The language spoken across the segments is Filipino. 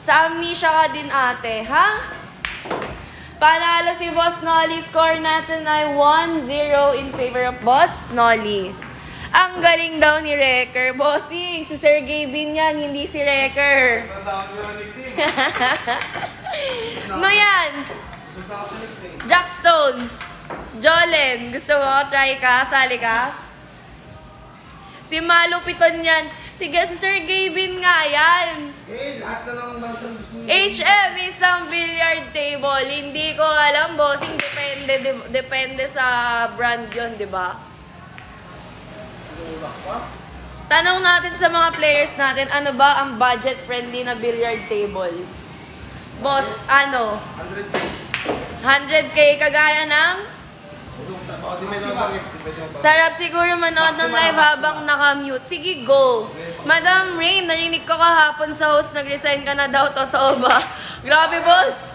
Sa amnesia ka din ate, ha? Panalo si Boss Nolly. Score natin ay 1-0 in favor of Boss Nolly. Ang galing daw ni Wrecker. Bossing, si Sir Gavin yan, hindi si Wrecker. No yan? Jackstone. Jolen, gusto mo? Try ka? Sali ka? Si Malupiton yan. Sige, si Sir Gavin nga yan. Lahat na lang bansang gusto niyo. HM, isang billiard table. Hindi ko alam, bossing. Depende sa brand yon, di ba? Tanong natin sa mga players natin, ano ba ang budget-friendly na billiard table? Boss, ano? 100K. 100K kagaya ng? Sarap siguro manood ng live habang nakamute. Sige, go. Madam Rain, narinig ko kahapon sa host, nag-resign ka na daw. Totoo ba? Grabe, boss.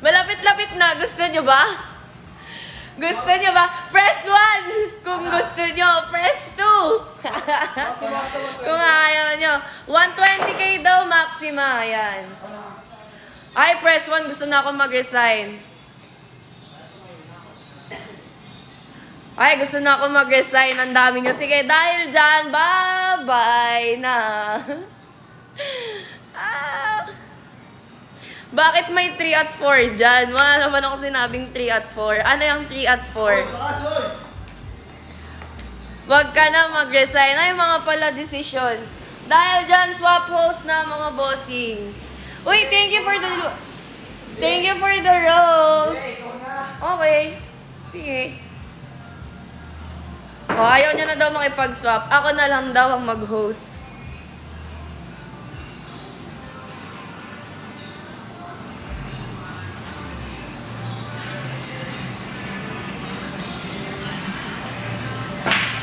Malapit-lapit na. Gusto nyo ba? Gusto nyo ba? Press 1! Kung gusto nyo, press 2! Kung ayaw nyo. 120K daw, maxima. Ayan. Ay, press 1. Gusto na akong mag-resign. Ay, gusto na ako mag-resign. Ang dami nyo. Sige, dahil dyan, bye-bye na. Bakit may 3 at 4 dyan? Wala naman ako sinabing 3 at 4. Ano yung 3 at 4? Wag ka na mag-resign. Ay, mga pala decision. Dahil dyan, swap host na mga bossing. Uy, thank you for the rose. Okay. Sige. O, ayaw niya na daw makipag-swap. Ako na lang daw ang mag-host.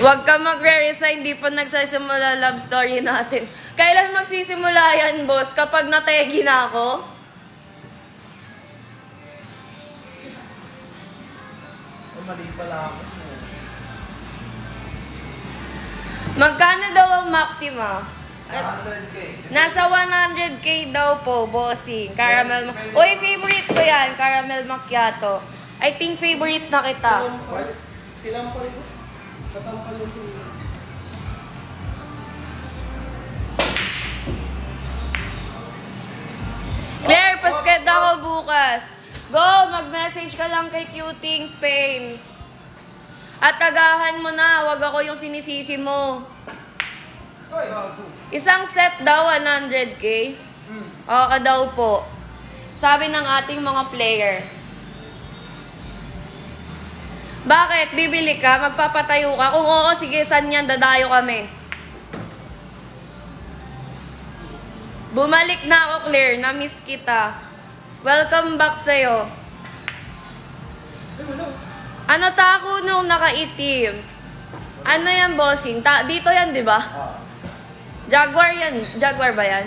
Huwag ka magre-resign, di pa nagsasimula love story natin. Kailan magsisimula yan, boss? Kapag nategi na ako? Mali pala ako. Magkano daw ang maxima? 100K. Nasa 100K daw po, bossing. Caramel Uy, favorite ko yan. Caramel macchiato. I think favorite na kita. Silang pa rin. Katampal yung tuloy. Claire, pasked ako bukas. Go, mag-message ka lang kay Cuting Spain. At tagahan mo na, wag ako yung sinisisi mo. Isang set daw, 100K. Oo daw po. Sabi ng ating mga player. Bakit? Bibili ka? Magpapatayo ka? Kung oo, sige, saan yan? Dadayo kami. Bumalik na ako, Claire. Na-miss kita. Welcome back sa'yo. Ano tako nung nakaitim? Ano yan, bossing? Dito yan, di ba? Jaguar yan. Jaguar ba yan?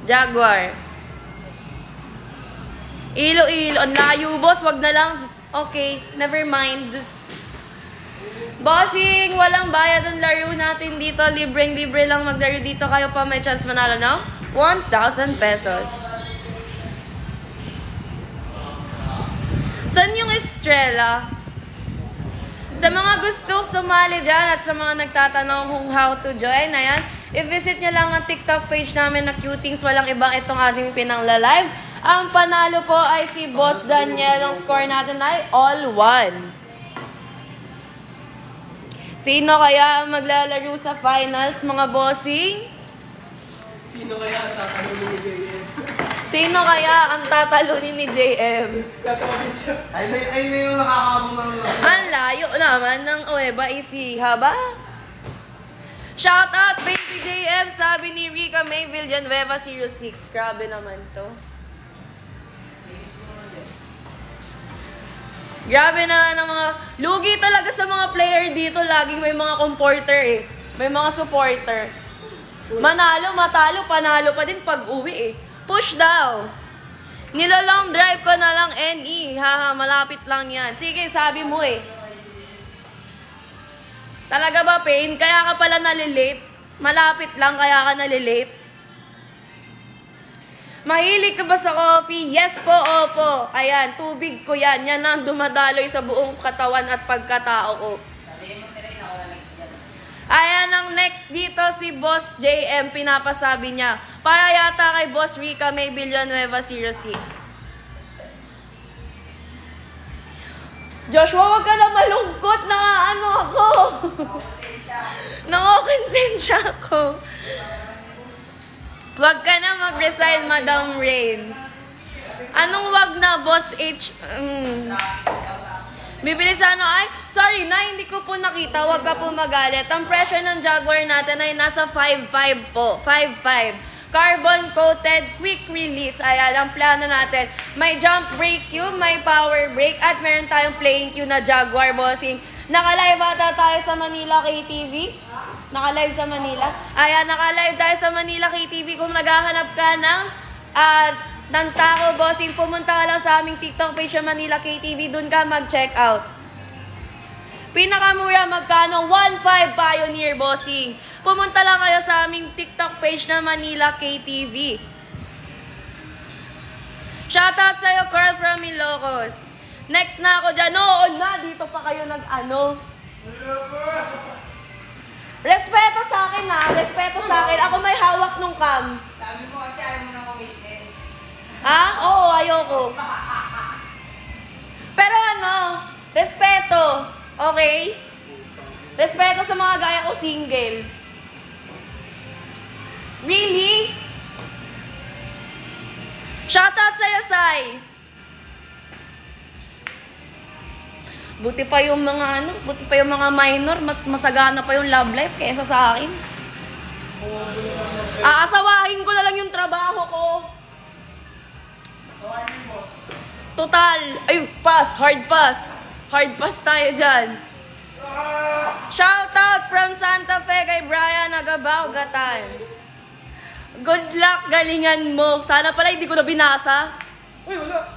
Jaguar. Ilo-ilo. Ang layo, boss. Wag na lang. Okay, never mind. Bossing, walang bayad ang laro natin dito. Libreng-libre lang maglaro dito. Kayo pa may chance manalo, no? 1,000 pesos. Saan yung Estrella? Sa mga gustong sumali dyan at sa mga nagtatanong kung how to join, ayan, i-visit nyo lang ang TikTok page namin na Cutings. Walang ibang itong ating pinang-live. Ang panalo po ay si Boss Daniel. Ang score natin ay all 1. Sino kaya ang maglalaro sa finals, mga bossing? Sino kaya ang tatalunin ni JM? Sino kaya ang tatalunin ni JM? Tatawagin siya. Ay na yung nakakabong na lang. Ang layo naman ng Ueva Ecija ba? Shout out baby JM, sabi ni Rica May Villanueva 06. Grabe naman to. Grabe na ng mga... Lugi talaga sa mga player dito. Laging may mga comporter eh. May mga supporter. Manalo, matalo, panalo pa din pag uwi eh. Push daw. Nilalong drive ko na lang NE. Haha, malapit lang yan. Sige, sabi mo eh. Talaga ba, Pain? Kaya ka pala nalilate? Malapit lang, kaya ka nalilate? Mahilig ka ba sa coffee? Yes po, opo. Ayan, tubig ko yan. Yan ang dumadaloy sa buong katawan at pagkatao ko. Ayan, ang next dito si Boss JM, pinapasabi niya. Para yata kay Boss Rica May Villanueva 06. Joshua, wag ka na malungkot. Ano ako? Nakokonsensya ako. Wag ka na mag-resign, Madam Rain. Anong wag na, Boss H? Bibili sa ano ay? Sorry na, hindi ko po nakita. Wag ka po magalit. Ang presyo ng Jaguar natin ay nasa 5.5 po. 5.5. Carbon coated, quick release. Ayan, ang plano natin. May jump brake cube, may power brake, at meron tayong playing cue na Jaguar, bossing. Naka-live ata tayo sa Manila KTV. Naka-live sa Manila. Ayan, naka-live tayo sa Manila KTV. Kung naghahanap ka ng tako, bossing, pumunta ka lang sa aming TikTok page sa Manila KTV. Doon ka mag-check out. Pinakamura magkano? 1.5 Pioneer, bossing. Pumunta lang kayo sa aming TikTok page na Manila KTV. Shoutout sa'yo, Carl from Ilocos. Next na ako dyan. Oo na, dito pa kayo nag-ano. Respeto sa akin ha, respeto sa akin. Ako may hawak nung cam. Sabi mo kasi ayaw mo na commitment. Ha? Oo, ayoko. Pero ano, respeto. Okay? Respeto sa mga gaya ko single. Really? Shoutout sa'yo, Sai. Buti pa yung mga minor, mas masagana pa yung love life kaysa sa akin. Aasawahin ko na lang yung trabaho ko. Total. Ay, pass. Hard pass. Hard pass tayo dyan. Shoutout from Santa Fe kay Brian Agabaw Gatan. Good luck, galingan mo. Sana pala hindi ko na binasa. Uy, wala!